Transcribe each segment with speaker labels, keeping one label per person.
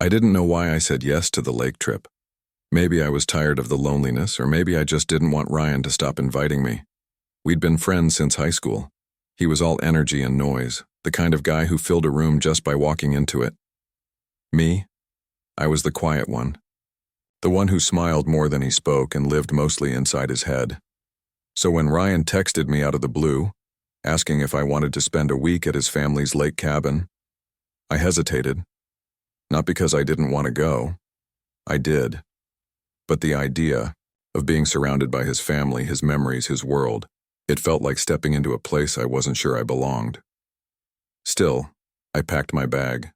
Speaker 1: I didn't know why I said yes to the lake trip. Maybe I was tired of the loneliness, or maybe I just didn't want Ryan to stop inviting me. We'd been friends since high school. He was all energy and noise, the kind of guy who filled a room just by walking into it. Me? I was the quiet one. The one who smiled more than he spoke and lived mostly inside his head. So when Ryan texted me out of the blue, asking if I wanted to spend a week at his family's lake cabin, I hesitated. Not because I didn't want to go. I did. But the idea of being surrounded by his family, his memories, his world, it felt like stepping into a place I wasn't sure I belonged. Still, I packed my bag.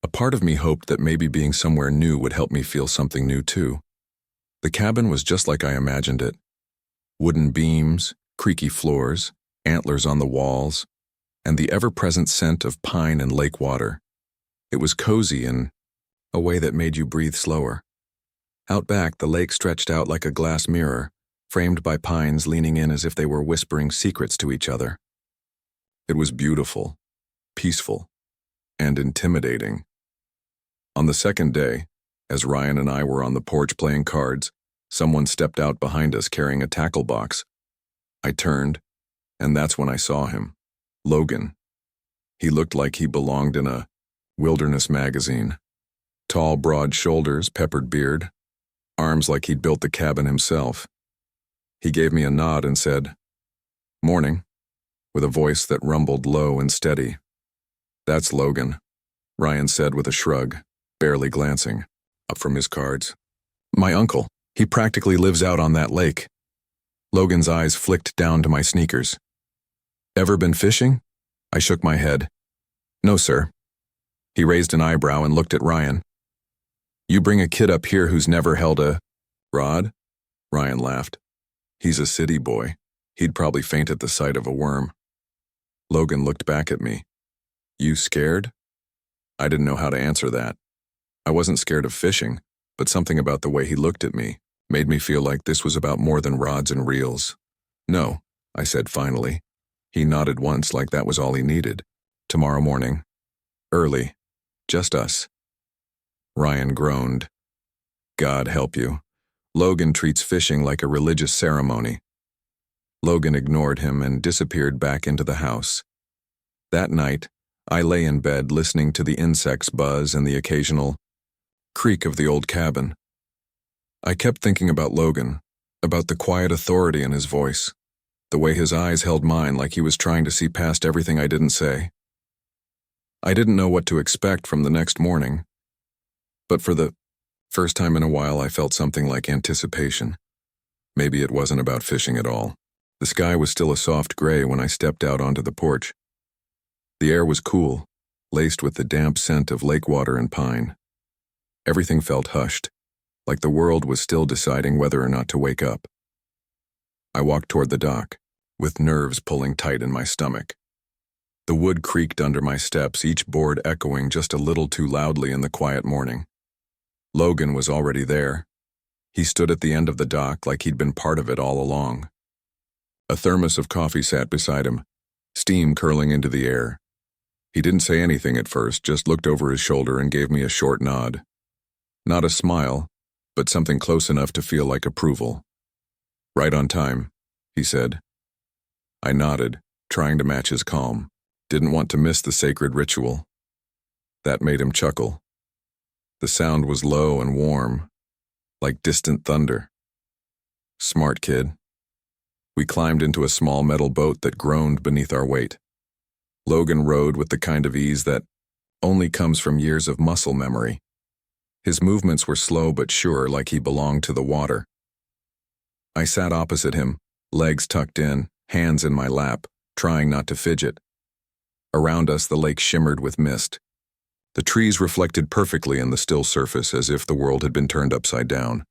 Speaker 1: A part of me hoped that maybe being somewhere new would help me feel something new too. The cabin was just like I imagined it. Wooden beams, creaky floors, antlers on the walls, and the ever-present scent of pine and lake water. It was cozy in a way that made you breathe slower. Out back, the lake stretched out like a glass mirror, framed by pines leaning in as if they were whispering secrets to each other. It was beautiful, peaceful, and intimidating. On the second day, as Ryan and I were on the porch playing cards, someone stepped out behind us carrying a tackle box. I turned, and that's when I saw him. Logan. He looked like he belonged in a wilderness magazine. Tall, broad shoulders, peppered beard, arms like he'd built the cabin himself. He gave me a nod and said, "Morning," with a voice that rumbled low and steady. "That's Logan," Ryan said with a shrug, barely glancing up from his cards. "My uncle. He practically lives out on that lake." Logan's eyes flicked down to my sneakers. "Ever been fishing?" I shook my head. "No, sir." He raised an eyebrow and looked at Ryan. "You bring a kid up here who's never held a rod?" Ryan laughed. "He's a city boy. He'd probably faint at the sight of a worm." Logan looked back at me. "You scared?" I didn't know how to answer that. I wasn't scared of fishing, but something about the way he looked at me made me feel like this was about more than rods and reels. "No," I said finally. He nodded once like that was all he needed. "Tomorrow morning. Early. Just us." Ryan groaned. "God help you. Logan treats fishing like a religious ceremony." Logan ignored him and disappeared back into the house. That night, I lay in bed listening to the insects buzz and the occasional creak of the old cabin. I kept thinking about Logan, about the quiet authority in his voice, the way his eyes held mine like he was trying to see past everything I didn't say. I didn't know what to expect from the next morning, but for the first time in a while I felt something like anticipation. Maybe it wasn't about fishing at all. The sky was still a soft gray when I stepped out onto the porch. The air was cool, laced with the damp scent of lake water and pine. Everything felt hushed, like the world was still deciding whether or not to wake up. I walked toward the dock, with nerves pulling tight in my stomach. The wood creaked under my steps, each board echoing just a little too loudly in the quiet morning. Logan was already there. He stood at the end of the dock like he'd been part of it all along. A thermos of coffee sat beside him, steam curling into the air. He didn't say anything at first, just looked over his shoulder and gave me a short nod. Not a smile, but something close enough to feel like approval. "Right on time," he said. I nodded, trying to match his calm. Didn't want to miss the sacred ritual. That made him chuckle. The sound was low and warm, like distant thunder. "Smart kid." We climbed into a small metal boat that groaned beneath our weight. Logan rowed with the kind of ease that only comes from years of muscle memory. His movements were slow but sure, like he belonged to the water. I sat opposite him, legs tucked in, hands in my lap, trying not to fidget. Around us, the lake shimmered with mist. The trees reflected perfectly in the still surface, as if the world had been turned upside down.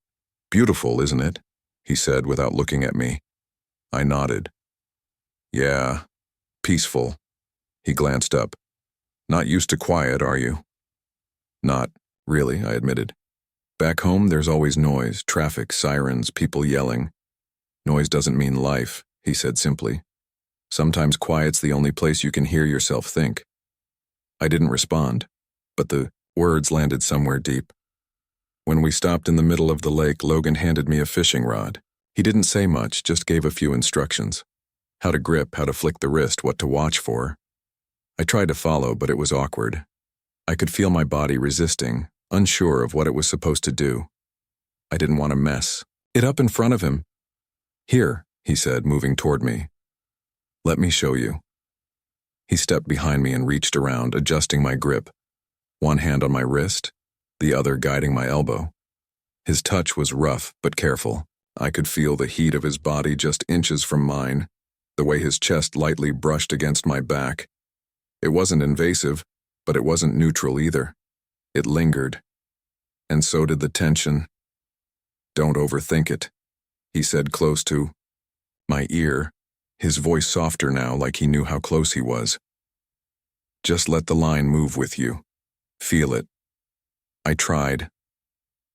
Speaker 1: "Beautiful, isn't it?" he said without looking at me. I nodded. "Yeah, peaceful." He glanced up. "Not used to quiet, are you?" "Not really," I admitted. "Back home, there's always noise, traffic, sirens, people yelling." "Noise doesn't mean life," he said simply. "Sometimes quiet's the only place you can hear yourself think." I didn't respond, but the Words landed somewhere deep. When we stopped in the middle of the lake, Logan handed me a fishing rod. He didn't say much, just gave a few instructions. How to grip, how to flick the wrist, what to watch for. I tried to follow, but it was awkward. I could feel my body resisting, unsure of what it was supposed to do. I didn't want to mess it up in front of him. Here, he said, moving toward me. Let me show you. He stepped behind me and reached around, adjusting my grip. One hand on my wrist, the other guiding my elbow. His touch was rough but careful. I could feel the heat of his body just inches from mine, the way his chest lightly brushed against my back. It wasn't invasive, but it wasn't neutral either. It lingered. And so did the tension. Don't overthink it, he said close to my ear, his voice softer now, like he knew how close he was. Just let the line move with you. Feel it. I tried.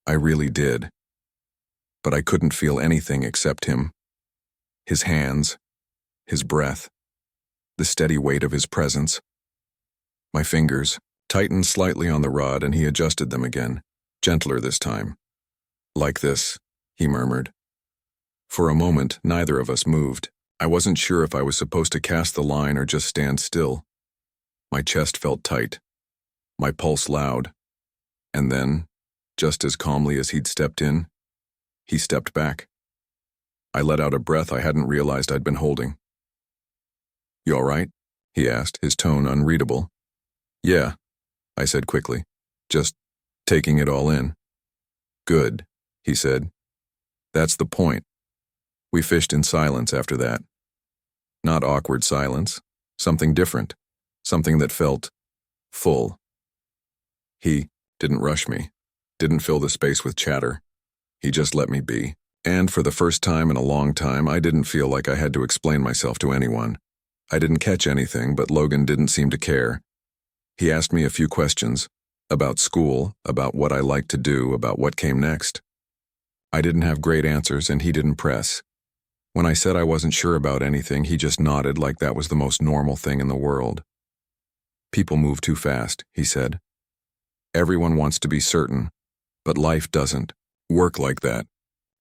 Speaker 1: I really did. But I couldn't feel anything except him. His hands, his breath, the steady weight of his presence. My fingers tightened slightly on the rod and he adjusted them again, gentler this time. Like this, he murmured. For a moment, neither of us moved. I wasn't sure if I was supposed to cast the line or just stand still. My chest felt tight, my pulse loud. And then, just as calmly as he'd stepped in, he stepped back. I let out a breath I hadn't realized I'd been holding. You all right? He asked, his tone unreadable. Yeah, I said quickly, just taking it all in. Good, he said. That's the point. We fished in silence after that. Not awkward silence, something different, something that felt full. He didn't rush me, didn't fill the space with chatter. He just let me be. And for the first time in a long time, I didn't feel like I had to explain myself to anyone. I didn't catch anything, but Logan didn't seem to care. He asked me a few questions about school, about what I liked to do, about what came next. I didn't have great answers, and he didn't press. When I said I wasn't sure about anything, he just nodded like that was the most normal thing in the world. People move too fast, he said. Everyone wants to be certain, but life doesn't work like that.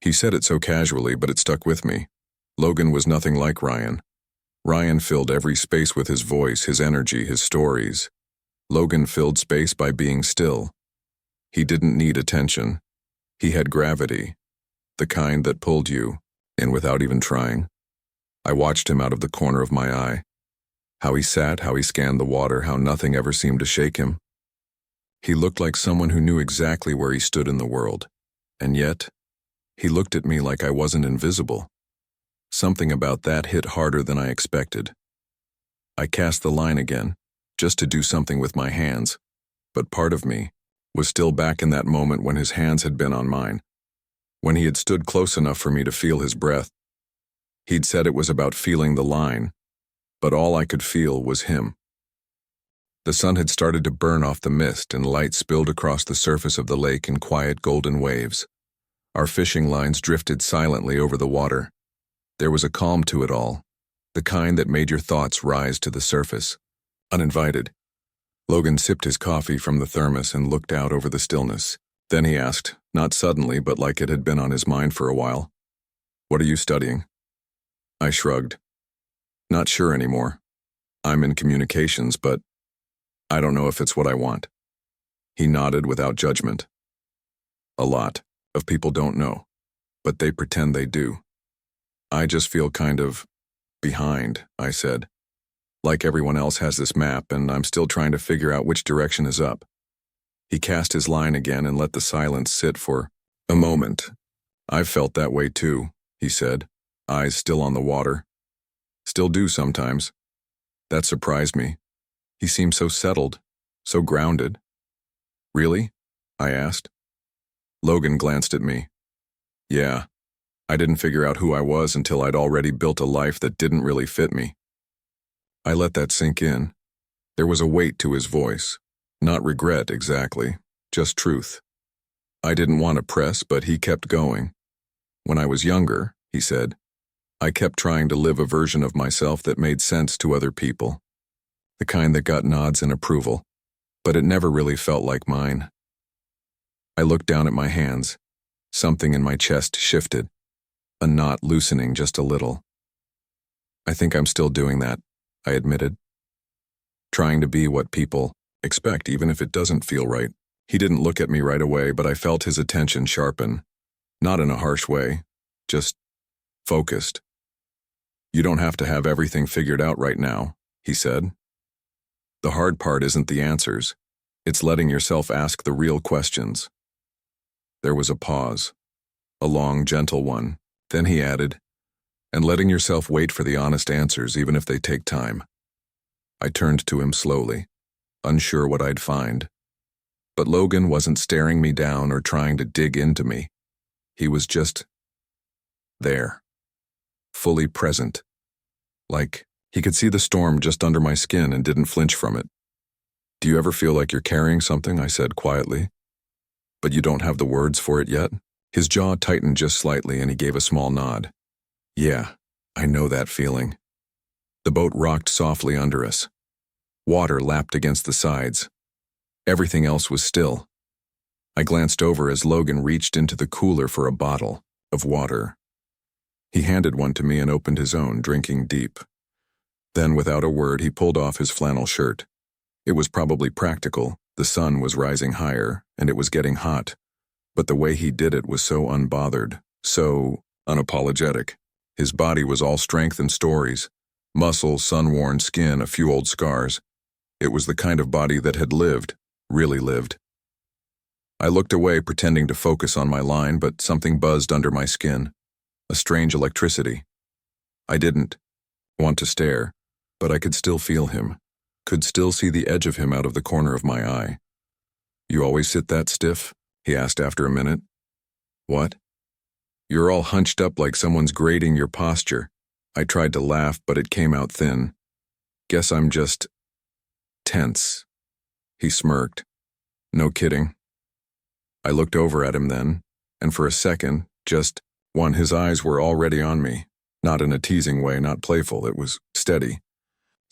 Speaker 1: He said it so casually, but it stuck with me. Logan was nothing like Ryan. Ryan filled every space with his voice, his energy, his stories. Logan filled space by being still. He didn't need attention. He had gravity, the kind that pulled you in without even trying. I watched him out of the corner of my eye. How he sat, how he scanned the water, how nothing ever seemed to shake him. He looked like someone who knew exactly where he stood in the world. And yet, he looked at me like I wasn't invisible. Something about that hit harder than I expected. I cast the line again, just to do something with my hands, but part of me was still back in that moment when his hands had been on mine, when he had stood close enough for me to feel his breath. He'd said it was about feeling the line, but all I could feel was him. The sun had started to burn off the mist and light spilled across the surface of the lake in quiet golden waves. Our fishing lines drifted silently over the water. There was a calm to it all, the kind that made your thoughts rise to the surface, uninvited. Logan sipped his coffee from the thermos and looked out over the stillness. Then he asked, not suddenly but like it had been on his mind for a while, "What are you studying?" I shrugged. Not sure anymore. I'm in communications, but I don't know if it's what I want. He nodded without judgment. A lot of people don't know, but they pretend they do. I just feel kind of behind, I said. Like everyone else has this map, and I'm still trying to figure out which direction is up. He cast his line again and let the silence sit for a moment. I've felt that way too, he said, eyes still on the water. Still do sometimes. That surprised me. He seemed so settled, so grounded. Really? I asked. Logan glanced at me. Yeah, I didn't figure out who I was until I'd already built a life that didn't really fit me. I let that sink in. There was a weight to his voice. Not regret exactly, just truth. I didn't want to press, but he kept going. When I was younger, he said, I kept trying to live a version of myself that made sense to other people. The kind that got nods and approval. but it never really felt like mine. I looked down at my hands. Something in my chest shifted, a knot loosening just a little. I think I'm still doing that, I admitted. Trying to be what people expect, even if it doesn't feel right. He didn't look at me right away, but I felt his attention sharpen. Not in a harsh way, just focused. You don't have to have everything figured out right now, he said. The hard part isn't the answers. It's letting yourself ask the real questions. There was a pause, a long, gentle one. Then he added, and letting yourself wait for the honest answers, even if they take time. I turned to him slowly, unsure what I'd find. But Logan wasn't staring me down or trying to dig into me. He was just there, fully present. Like he could see the storm just under my skin and didn't flinch from it. Do you ever feel like you're carrying something? I said quietly. But you don't have the words for it yet? His jaw tightened just slightly and he gave a small nod. Yeah, I know that feeling. The boat rocked softly under us. Water lapped against the sides. Everything else was still. I glanced over as Logan reached into the cooler for a bottle of water. He handed one to me and opened his own, drinking deep. Then, without a word, he pulled off his flannel shirt. It was probably practical. The sun was rising higher, and it was getting hot. But the way he did it was so unbothered, so unapologetic. His body was all strength and stories. Muscle, sun-worn skin, a few old scars. It was the kind of body that had lived, really lived. I looked away, pretending to focus on my line, but something buzzed under my skin. A strange electricity. I didn't want to stare, but I could still feel him. Could still see the edge of him out of the corner of my eye. You always sit that stiff? He asked after a minute. What? You're all hunched up like someone's grading your posture. I tried to laugh, but it came out thin. Guess I'm just tense. He smirked. No kidding. I looked over at him then, and for a second, just one, his eyes were already on me. Not in a teasing way, not playful, it was steady.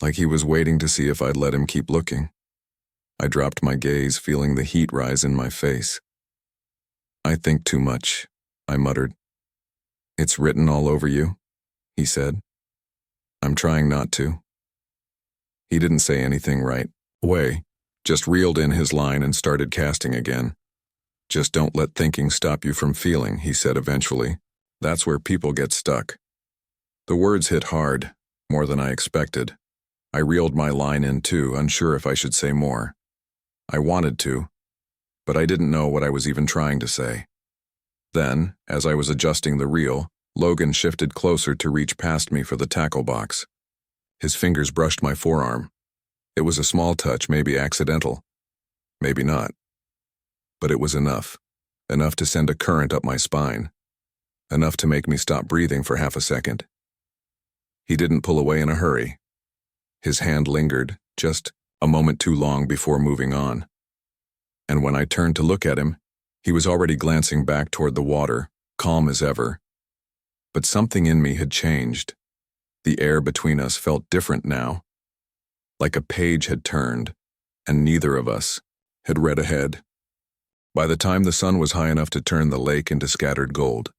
Speaker 1: Like he was waiting to see if I'd let him keep looking. I dropped my gaze, feeling the heat rise in my face. I think too much, I muttered. It's written all over you, he said. I'm trying not to. He didn't say anything right away, just reeled in his line and started casting again. Just don't let thinking stop you from feeling, he said eventually. That's where people get stuck. The words hit hard, more than I expected. I reeled my line in too, unsure if I should say more. I wanted to, but I didn't know what I was even trying to say. Then, as I was adjusting the reel, Logan shifted closer to reach past me for the tackle box. His fingers brushed my forearm. It was a small touch, maybe accidental. Maybe not. But it was enough. Enough to send a current up my spine. Enough to make me stop breathing for half a second. He didn't pull away in a hurry. His hand lingered, just a moment too long before moving on. And when I turned to look at him, he was already glancing back toward the water, calm as ever. But something in me had changed. The air between us felt different now. Like a page had turned, and neither of us had read ahead. By the time the sun was high enough to turn the lake into scattered gold,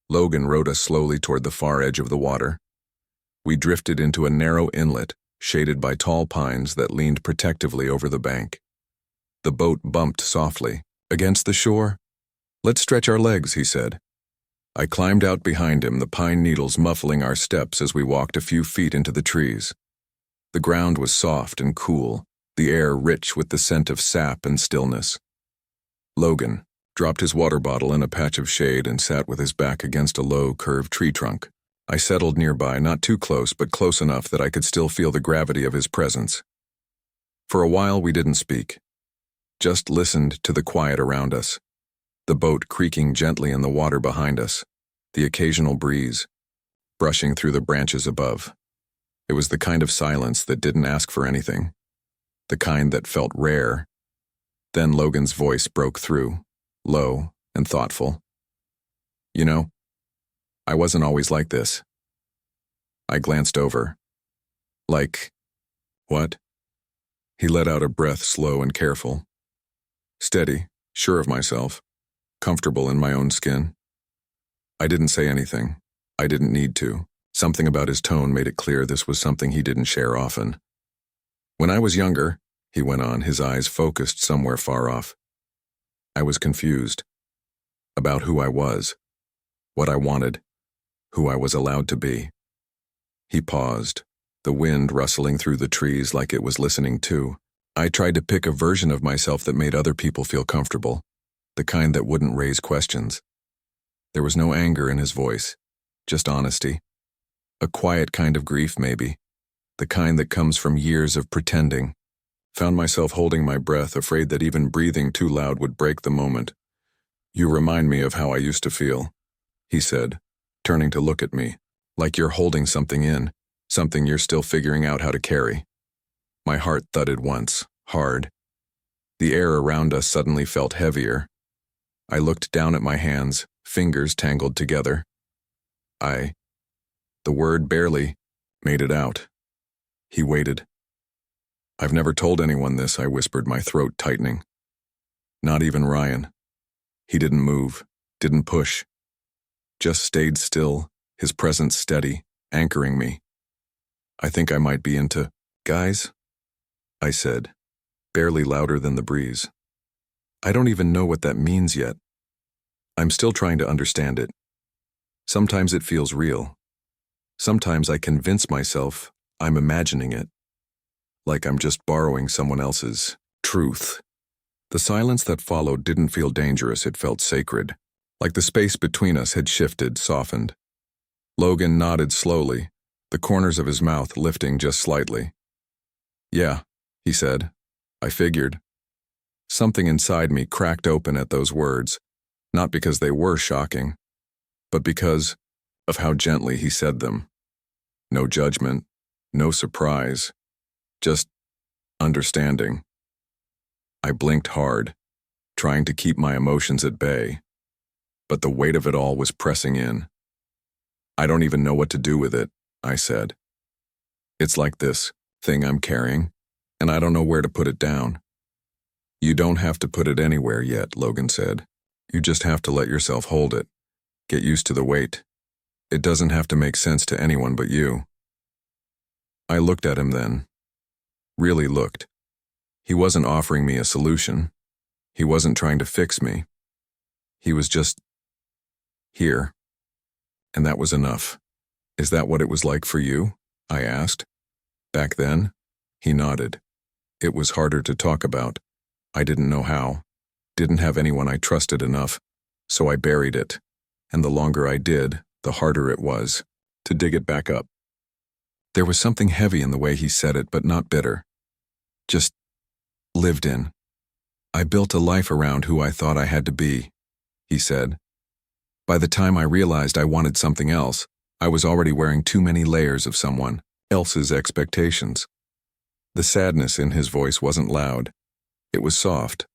Speaker 1: Logan rowed us slowly toward the far edge of the water. We drifted into a narrow inlet, shaded by tall pines that leaned protectively over the bank. The boat bumped softly against the shore. Let's stretch our legs, he said. I climbed out behind him, the pine needles muffling our steps as we walked a few feet into the trees. The ground was soft and cool, the air rich with the scent of sap and stillness. Logan dropped his water bottle in a patch of shade and sat with his back against a low, curved tree trunk. I settled nearby, not too close, but close enough that I could still feel the gravity of his presence. For a while we didn't speak, just listened to the quiet around us, the boat creaking gently in the water behind us, the occasional breeze brushing through the branches above. It was the kind of silence that didn't ask for anything, the kind that felt rare. Then Logan's voice broke through, low and thoughtful. You know, I wasn't always like this. I glanced over. Like, what? He let out a breath, slow and careful. Steady, sure of myself, comfortable in my own skin. I didn't say anything. I didn't need to. Something about his tone made it clear this was something he didn't share often. When I was younger, he went on, his eyes focused somewhere far off, I was confused about who I was, what I wanted, who I was allowed to be. He paused, the wind rustling through the trees like it was listening too. I tried to pick a version of myself that made other people feel comfortable, the kind that wouldn't raise questions. There was no anger in his voice, just honesty. A quiet kind of grief, maybe, the kind that comes from years of pretending. Found myself holding my breath, afraid that even breathing too loud would break the moment. You remind me of how I used to feel, he said, turning to look at me, like you're holding something in, something you're still figuring out how to carry. My heart thudded once, hard. The air around us suddenly felt heavier. I looked down at my hands, fingers tangled together. The word barely made it out. He waited. I've never told anyone this, I whispered, my throat tightening. Not even Ryan. He didn't move, didn't push. Just stayed still, his presence steady, anchoring me. I think I might be into guys, I said, barely louder than the breeze. I don't even know what that means yet. I'm still trying to understand it. Sometimes it feels real. Sometimes I convince myself I'm imagining it, like I'm just borrowing someone else's truth. The silence that followed didn't feel dangerous, it felt sacred, like the space between us had shifted, softened. Logan nodded slowly, the corners of his mouth lifting just slightly. Yeah, he said. I figured. Something inside me cracked open at those words, not because they were shocking, but because of how gently he said them. No judgment, no surprise, just understanding. I blinked hard, trying to keep my emotions at bay, but the weight of it all was pressing in. I don't even know what to do with it, I said. It's like this thing I'm carrying, and I don't know where to put it down. You don't have to put it anywhere yet, Logan said. You just have to let yourself hold it. Get used to the weight. It doesn't have to make sense to anyone but you. I looked at him then. Really looked. He wasn't offering me a solution. He wasn't trying to fix me. He was just here. And that was enough. Is that what it was like for you? I asked. Back then? He nodded. It was harder to talk about. I didn't know how. Didn't have anyone I trusted enough, so I buried it. And the longer I did, the harder it was to dig it back up. There was something heavy in the way he said it, but not bitter. Just lived in. I built a life around who I thought I had to be, he said. By the time I realized I wanted something else, I was already wearing too many layers of someone else's expectations. The sadness in his voice wasn't loud. It was soft,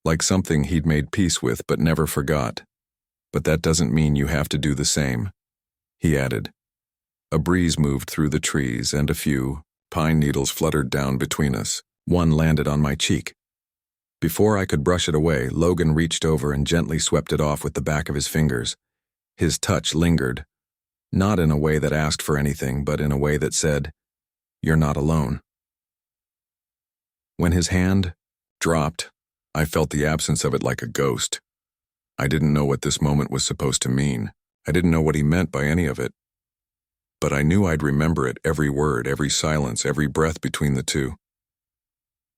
Speaker 1: like something he'd made peace with but never forgot. But that doesn't mean you have to do the same, he added. A breeze moved through the trees and a few pine needles fluttered down between us. One landed on my cheek. Before I could brush it away, Logan reached over and gently swept it off with the back of his fingers. His touch lingered, not in a way that asked for anything, but in a way that said, "You're not alone." When his hand dropped, I felt the absence of it like a ghost. I didn't know what this moment was supposed to mean. I didn't know what he meant by any of it. But I knew I'd remember it, every word, every silence, every breath between the two.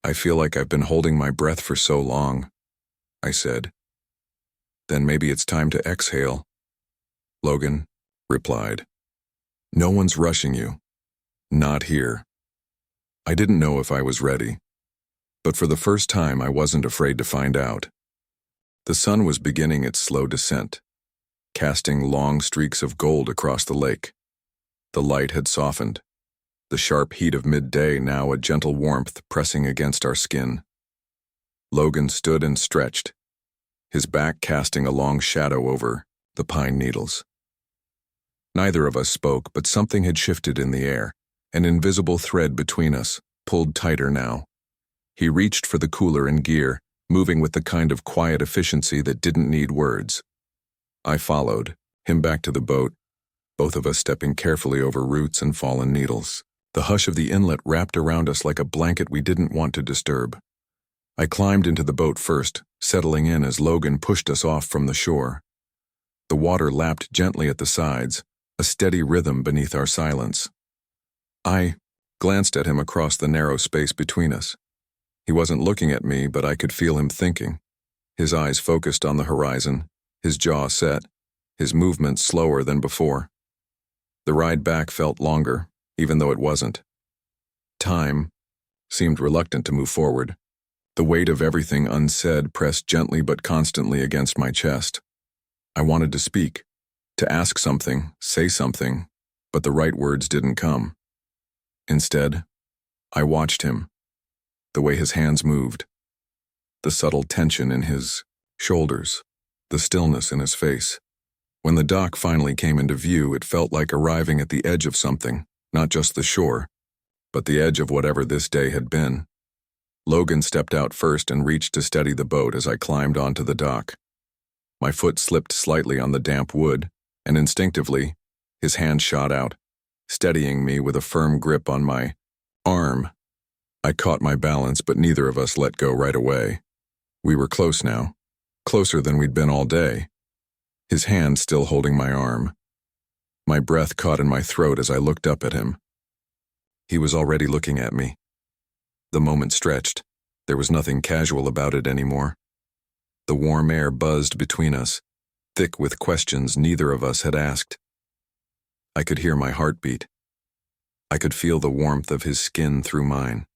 Speaker 1: I feel like I've been holding my breath for so long, I said. Then maybe it's time to exhale, Logan replied. No one's rushing you. Not here. I didn't know if I was ready, but for the first time I wasn't afraid to find out. The sun was beginning its slow descent, casting long streaks of gold across the lake. The light had softened, the sharp heat of midday now a gentle warmth pressing against our skin. Logan stood and stretched, his back casting a long shadow over the pine needles. Neither of us spoke, but something had shifted in the air, an invisible thread between us, pulled tighter now, He reached for the cooler and gear, moving with the kind of quiet efficiency that didn't need words. I followed, him back to the boat, both of us stepping carefully over roots and fallen needles. The hush of the inlet wrapped around us like a blanket we didn't want to disturb. I climbed into the boat first, settling in as Logan pushed us off from the shore. The water lapped gently at the sides, a steady rhythm beneath our silence. I glanced at him across the narrow space between us. He wasn't looking at me, but I could feel him thinking. His eyes focused on the horizon, his jaw set, his movements slower than before. The ride back felt longer, even though it wasn't. Time seemed reluctant to move forward. The weight of everything unsaid pressed gently but constantly against my chest. I wanted to speak, to ask something, say something, but the right words didn't come. Instead, I watched him, the way his hands moved, the subtle tension in his shoulders, the stillness in his face. When the dock finally came into view, it felt like arriving at the edge of something, not just the shore, but the edge of whatever this day had been. Logan stepped out first and reached to steady the boat as I climbed onto the dock. My foot slipped slightly on the damp wood, and instinctively, his hand shot out, steadying me with a firm grip on my arm. I caught my balance, but neither of us let go right away. We were close now, closer than we'd been all day. His hand still holding my arm. My breath caught in my throat as I looked up at him. He was already looking at me. The moment stretched. There was nothing casual about it anymore. The warm air buzzed between us, thick with questions neither of us had asked. I could hear my heartbeat. I could feel the warmth of his skin through mine.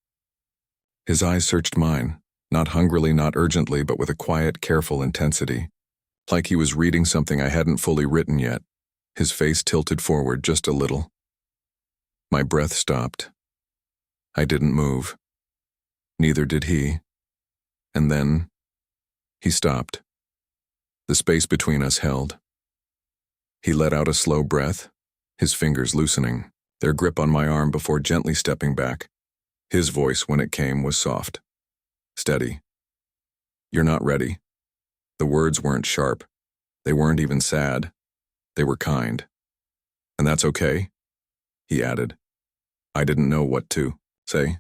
Speaker 1: His eyes searched mine, not hungrily, not urgently, but with a quiet, careful intensity, like he was reading something I hadn't fully written yet. His face tilted forward just a little. My breath stopped. I didn't move. Neither did he. And then, he stopped. The space between us held. He let out a slow breath, his fingers loosening, their grip on my arm before gently stepping back. His voice, when it came, was soft, steady. "You're not ready." The words weren't sharp. They weren't even sad. They were kind. "And that's okay," he added. I didn't know what to say.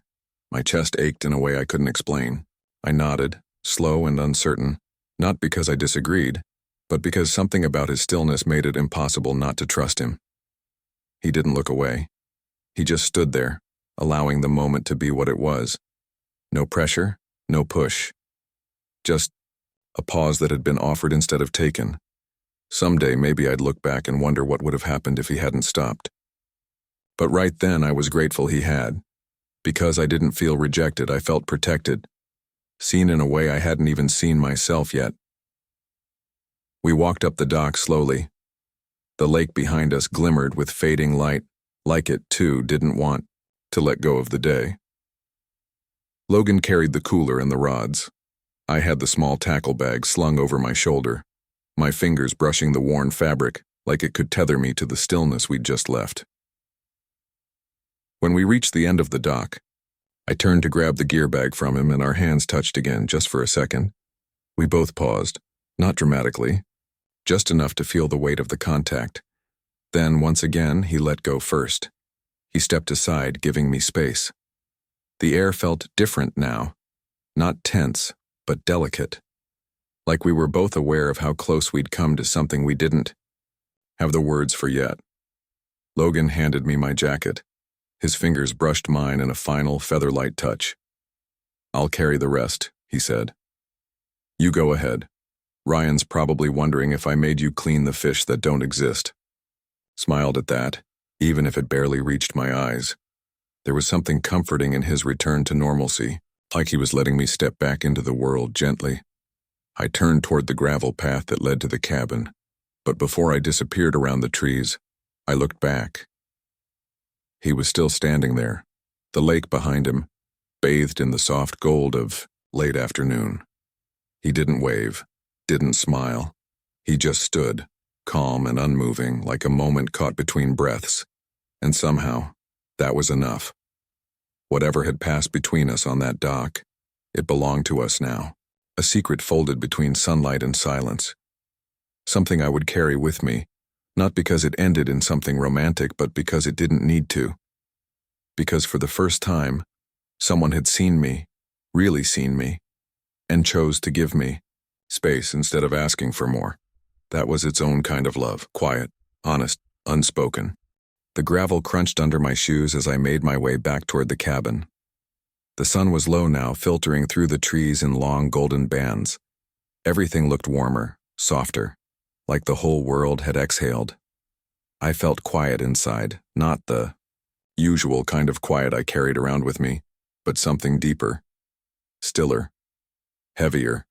Speaker 1: My chest ached in a way I couldn't explain. I nodded, slow and uncertain, not because I disagreed, but because something about his stillness made it impossible not to trust him. He didn't look away. He just stood there, allowing the moment to be what it was. No pressure, no push. Just a pause that had been offered instead of taken. Someday maybe I'd look back and wonder what would have happened if he hadn't stopped. But right then I was grateful he had. Because I didn't feel rejected, I felt protected, seen in a way I hadn't even seen myself yet. We walked up the dock slowly. The lake behind us glimmered with fading light, like it, too, didn't want to let go of the day. Logan carried the cooler and the rods. I had the small tackle bag slung over my shoulder, my fingers brushing the worn fabric like it could tether me to the stillness we'd just left. When we reached the end of the dock, I turned to grab the gear bag from him and our hands touched again just for a second. We both paused, not dramatically, just enough to feel the weight of the contact. Then, once again, he let go first. He stepped aside, giving me space. The air felt different now, not tense, but delicate, like we were both aware of how close we'd come to something we didn't have the words for yet. Logan handed me my jacket. His fingers brushed mine in a final, feather-light touch. "I'll carry the rest," he said. "You go ahead. Ryan's probably wondering if I made you clean the fish that don't exist." Smiled at that, even if it barely reached my eyes. There was something comforting in his return to normalcy, like he was letting me step back into the world gently. I turned toward the gravel path that led to the cabin, but before I disappeared around the trees, I looked back. He was still standing there, the lake behind him, bathed in the soft gold of late afternoon. He didn't wave, didn't smile. He just stood, calm and unmoving, like a moment caught between breaths. And somehow, that was enough. Whatever had passed between us on that dock, It belonged to us now. A secret folded between sunlight and silence. Something I would carry with me, not because it ended in something romantic, but because it didn't need to. Because for the first time, someone had seen me, really seen me, and chose to give me space instead of asking for more. That was its own kind of love, quiet, honest, unspoken. The gravel crunched under my shoes as I made my way back toward the cabin. The sun was low now, filtering through the trees in long golden bands. Everything looked warmer, softer, like the whole world had exhaled. I felt quiet inside, not the usual kind of quiet I carried around with me, but something deeper, stiller, heavier.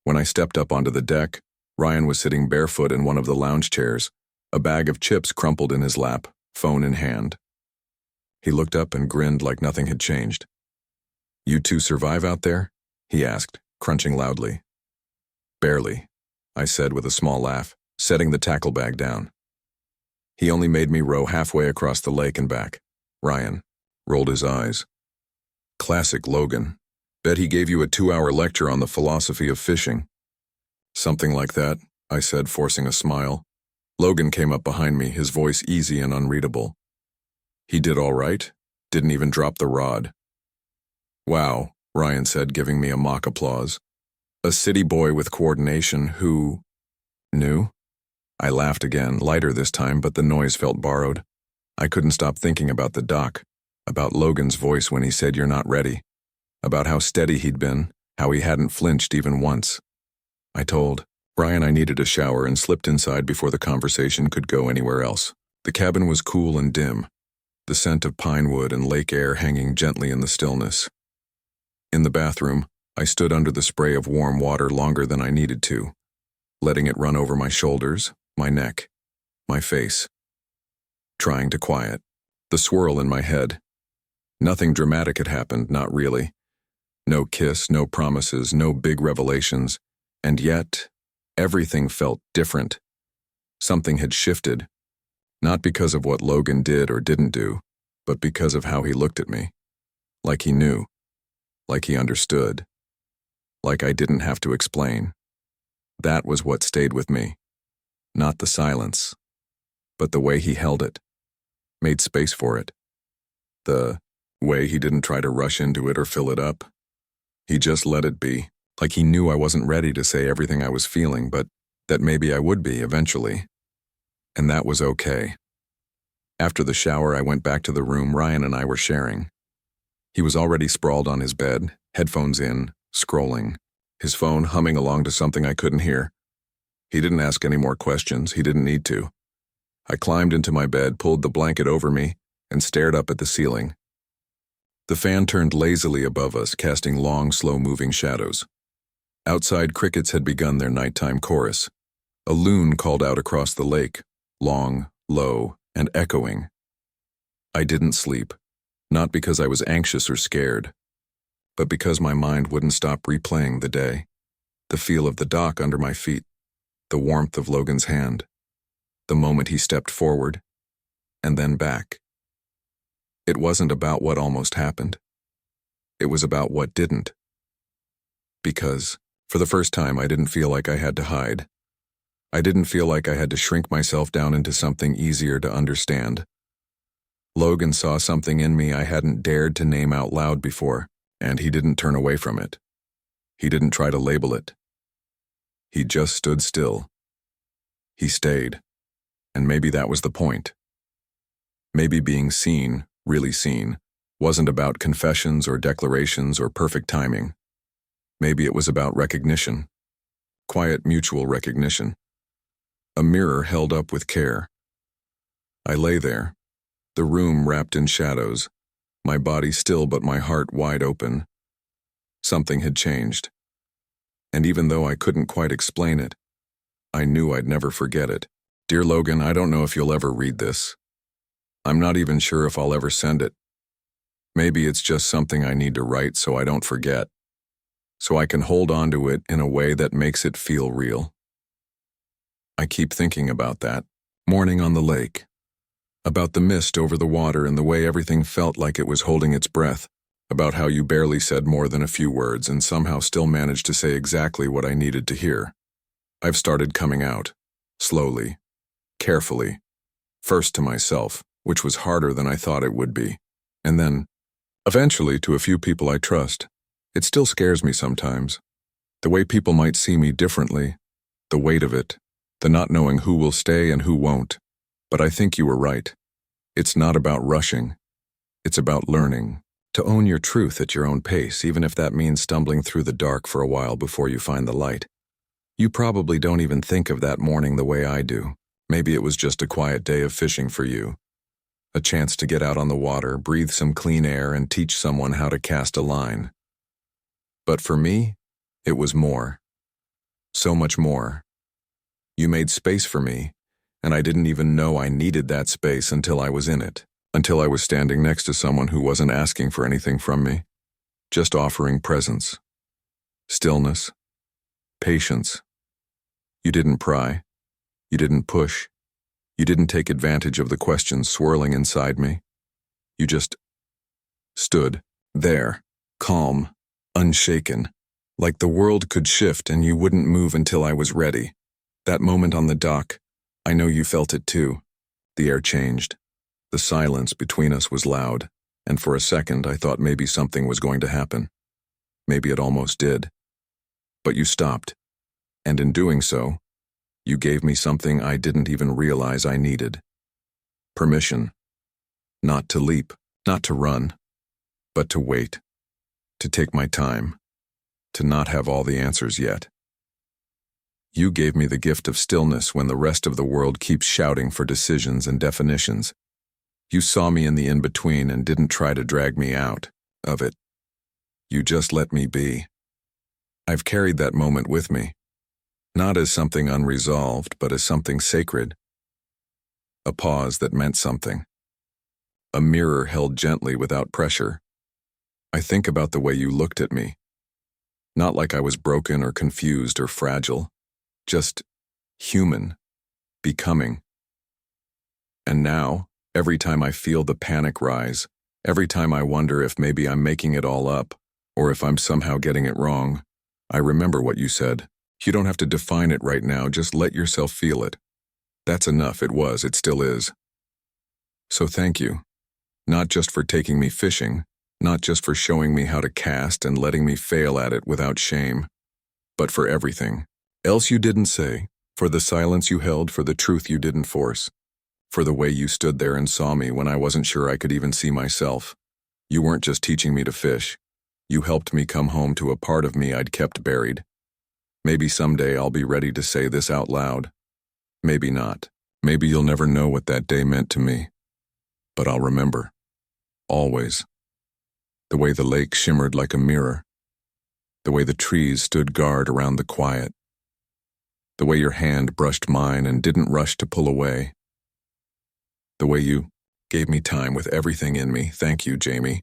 Speaker 1: When I stepped up onto the deck, Ryan was sitting barefoot in one of the lounge chairs, a bag of chips crumpled in his lap, phone in hand. He looked up and grinned like nothing had changed. "You two survive out there?" he asked, crunching loudly. "Barely," I said with a small laugh, setting the tackle bag down. "He only made me row halfway across the lake and back." Ryan rolled his eyes. "Classic Logan. Bet he gave you a 2-hour lecture on the philosophy of fishing." "Something like that," I said, forcing a smile. Logan came up behind me, his voice easy and unreadable. "He did all right. Didn't even drop the rod." "Wow," Ryan said, giving me a mock applause. "A city boy with coordination who knew?" I laughed again, lighter this time, but the noise felt borrowed. I couldn't stop thinking about the doc, about Logan's voice when he said "you're not ready," about how steady he'd been, how he hadn't flinched even once. I told Ryan I needed a shower and slipped inside before the conversation could go anywhere else. The cabin was cool and dim, the scent of pine wood and lake air hanging gently in the stillness. In the bathroom, I stood under the spray of warm water longer than I needed to, letting it run over my shoulders, my neck, my face. Trying to quiet the swirl in my head. Nothing dramatic had happened, not really. No kiss, no promises, no big revelations, and yet everything felt different. Something had shifted, not because of what Logan did or didn't do, but because of how he looked at me. Like he knew, like he understood, like I didn't have to explain. That was what stayed with me. Not the silence, but the way he held it, made space for it. The way he didn't try to rush into it or fill it up. He just let it be, like he knew I wasn't ready to say everything I was feeling, but that maybe I would be eventually. And that was okay. After the shower, I went back to the room Ryan and I were sharing. He was already sprawled on his bed, headphones in, scrolling, his phone humming along to something I couldn't hear. He didn't ask any more questions. He didn't need to. I climbed into my bed, pulled the blanket over me, and stared up at the ceiling. The fan turned lazily above us, casting long, slow-moving shadows. Outside, crickets had begun their nighttime chorus. A loon called out across the lake, long, low, and echoing. I didn't sleep, not because I was anxious or scared, but because my mind wouldn't stop replaying the day, the feel of the dock under my feet, the warmth of Logan's hand, the moment he stepped forward, and then back. It wasn't about what almost happened. It was about what didn't. Because, for the first time, I didn't feel like I had to hide. I didn't feel like I had to shrink myself down into something easier to understand. Logan saw something in me I hadn't dared to name out loud before, and he didn't turn away from it. He didn't try to label it. He just stood still. He stayed, and maybe that was the point. Maybe being seen, really seen, wasn't about confessions or declarations or perfect timing. Maybe it was about recognition. Quiet mutual recognition. A mirror held up with care. I lay there, the room wrapped in shadows, my body still but my heart wide open. Something had changed. And even though I couldn't quite explain it, I knew I'd never forget it. "Dear Logan, I don't know if you'll ever read this. I'm not even sure if I'll ever send it. Maybe it's just something I need to write so I don't forget, so I can hold on to it in a way that makes it feel real. I keep thinking about that morning on the lake, about the mist over the water and the way everything felt like it was holding its breath, about how you barely said more than a few words and somehow still managed to say exactly what I needed to hear. I've started coming out, slowly, carefully, first to myself, which was harder than I thought it would be, and then, eventually, to a few people I trust. It still scares me sometimes. The way people might see me differently, the weight of it, the not knowing who will stay and who won't. But I think you were right. It's not about rushing. It's about learning. To own your truth at your own pace, even if that means stumbling through the dark for a while before you find the light. You probably don't even think of that morning the way I do. Maybe it was just a quiet day of fishing for you. A chance to get out on the water, breathe some clean air, and teach someone how to cast a line. But for me, it was more. So much more. You made space for me, and I didn't even know I needed that space until I was in it. Until I was standing next to someone who wasn't asking for anything from me, just offering presence, stillness, patience. You didn't pry. You didn't push. You didn't take advantage of the questions swirling inside me. You just stood there, calm, unshaken, like the world could shift and you wouldn't move until I was ready. That moment on the dock, I know you felt it too. The air changed. The silence between us was loud, and for a second I thought maybe something was going to happen. Maybe it almost did. But you stopped, and in doing so, you gave me something I didn't even realize I needed. Permission. Not to leap, not to run, but to wait, to take my time, to not have all the answers yet. You gave me the gift of stillness when the rest of the world keeps shouting for decisions and definitions. You saw me in the in-between and didn't try to drag me out of it. You just let me be. I've carried that moment with me, not as something unresolved, but as something sacred. A pause that meant something. A mirror held gently without pressure. I think about the way you looked at me. Not like I was broken or confused or fragile, just human, becoming. And now, every time I feel the panic rise, every time I wonder if maybe I'm making it all up, or if I'm somehow getting it wrong, I remember what you said. You don't have to define it right now, just let yourself feel it. That's enough, it still is. So thank you. Not just for taking me fishing, not just for showing me how to cast and letting me fail at it without shame, but for everything else you didn't say, for the silence you held, for the truth you didn't force. For the way you stood there and saw me when I wasn't sure I could even see myself. You weren't just teaching me to fish. You helped me come home to a part of me I'd kept buried. Maybe someday I'll be ready to say this out loud. Maybe not. Maybe you'll never know what that day meant to me. But I'll remember. Always. The way the lake shimmered like a mirror. The way the trees stood guard around the quiet. The way your hand brushed mine and didn't rush to pull away. The way you gave me time with everything in me. Thank you, Jamie.